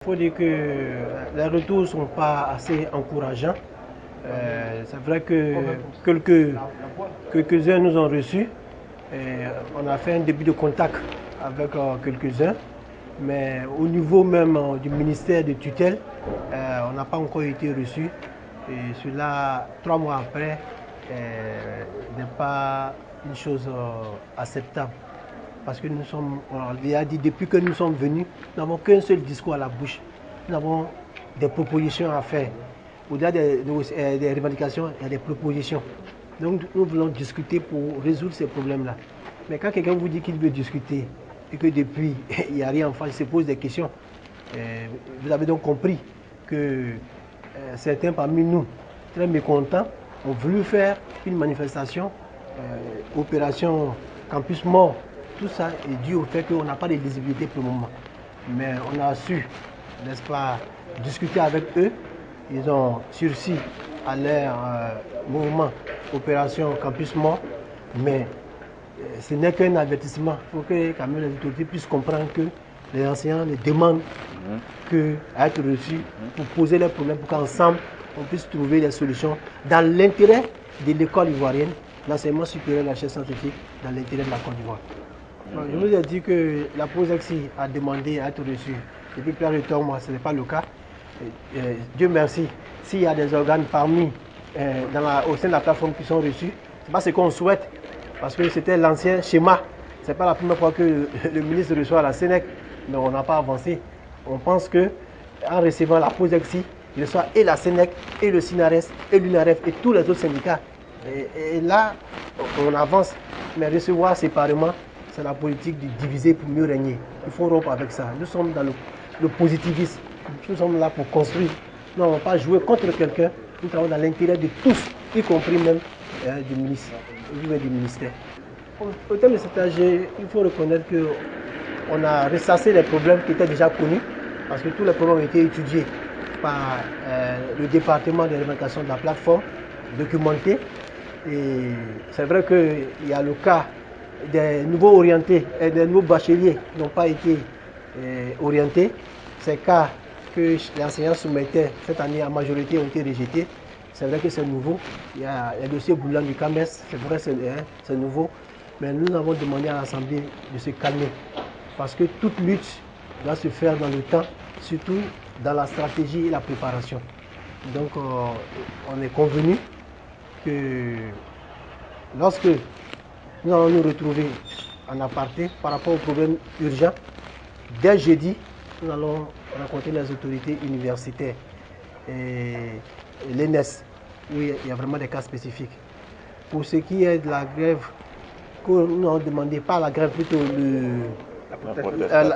faut dire que les retours ne sont pas assez encourageants. C'est vrai que quelques-uns nous ont reçus. On a fait un début de contact avec quelques-uns, mais au niveau même du ministère de tutelle, on n'a pas encore été reçu. Et cela, 3 mois après, n'est pas une chose acceptable. Parce que nous sommes, on l'a dit, depuis que nous sommes venus, nous n'avons qu'un seul discours à la bouche. Nous avons des propositions à faire. Au-delà des revendications, il y a des propositions. Donc nous voulons discuter pour résoudre ces problèmes-là. Mais quand quelqu'un vous dit qu'il veut discuter et que depuis, il n'y a rien en face, il se pose des questions, vous avez donc compris que certains parmi nous, très mécontents, ont voulu faire une manifestation, opération Campus Mort. Tout ça est dû au fait qu'on n'a pas de lisibilité pour le moment. Mais on a su, n'est-ce pas, discuter avec eux. Ils ont sursis à leur mouvement Opération Campus Mort. Mais ce n'est qu'un avertissement. Il faut que quand même les autorités puissent comprendre que les enseignants ne demandent qu'à être reçus pour poser leurs problèmes, pour qu'ensemble on puisse trouver des solutions dans l'intérêt de l'école ivoirienne, l'enseignement supérieur de la recherche scientifique, dans l'intérêt de la Côte d'Ivoire. Je vous ai dit que la POSEXI a demandé à être reçue. Depuis plein de temps, moi, ce n'est pas le cas. Dieu merci, s'il y a des organes parmi, au sein de la plateforme qui sont reçus, ce n'est pas ce qu'on souhaite, parce que c'était l'ancien schéma. Ce n'est pas la première fois que le ministre reçoit la SENEC, mais on n'a pas avancé. On pense qu'en recevant la POSEXI, il reçoit et la SENEC, et le SINARES, et l'UNAREF, et tous les autres syndicats. Et là, on avance, mais recevoir séparément, c'est la politique de diviser pour mieux régner. Il faut rompre avec ça. Nous sommes dans le positivisme. Nous sommes là pour construire. Nous n'avons pas joué contre quelqu'un. Nous travaillons dans l'intérêt de tous, y compris même du ministère. Au terme de cet âge, il faut reconnaître qu'on a ressassé les problèmes qui étaient déjà connus, parce que tous les problèmes ont été étudiés par le département de revendication de la plateforme, documentés. Et c'est vrai qu'il y a le cas des nouveaux orientés et des nouveaux bacheliers qui n'ont pas été orientés. Ces cas que les enseignants soumettaient cette année en majorité ont été rejetés. C'est vrai que c'est nouveau. Il y a le dossier Boulan du CAMES, c'est vrai c'est nouveau. Mais nous avons demandé à l'Assemblée de se calmer. Parce que toute lutte doit se faire dans le temps, surtout dans la stratégie et la préparation. Donc on est convenu que lorsque nous allons nous retrouver en aparté par rapport aux problèmes urgents, dès jeudi, nous allons rencontrer les autorités universitaires et l'ENES, où il y a vraiment des cas spécifiques. Pour ce qui est de la grève, que nous avons demandé, pas la grève, plutôt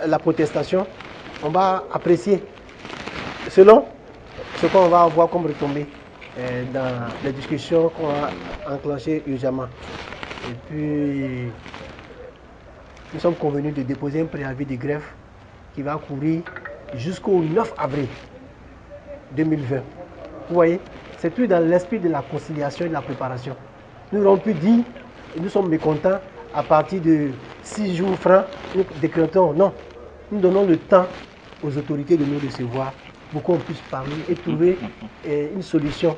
la protestation, on va apprécier selon ce qu'on va avoir comme retombée dans les discussions qu'on va enclencher urgemment. Et puis, nous sommes convenus de déposer un préavis de grève qui va courir jusqu'au 9 avril 2020. Vous voyez, c'est tout dans l'esprit de la conciliation et de la préparation. Nous avons pu dire, et nous sommes mécontents, à partir de 6 jours francs, nous décrétons, non, nous donnons le temps aux autorités de nous recevoir pour qu'on puisse parler et trouver une solution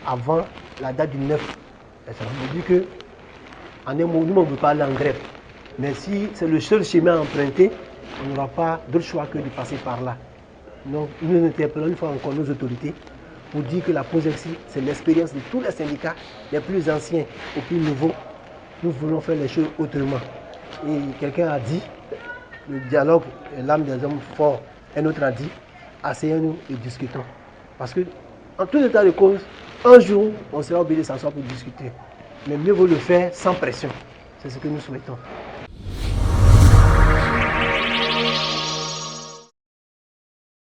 avant la date du 9. Ça veut dire que, en un mot, nous on ne peut pas aller en grève. Mais si c'est le seul chemin à emprunter, on n'aura pas d'autre choix que de passer par là. Donc nous interpellons une fois encore nos autorités pour dire que la POSEXI, c'est l'expérience de tous les syndicats, les plus anciens aux plus nouveaux. Nous voulons faire les choses autrement. Et quelqu'un a dit, le dialogue est l'âme des hommes forts. Un autre a dit, asseyons-nous et discutons. Parce que, en tout état de cause, un jour, on sera obligé de s'asseoir pour discuter. Mais mieux vaut le faire sans pression. C'est ce que nous souhaitons.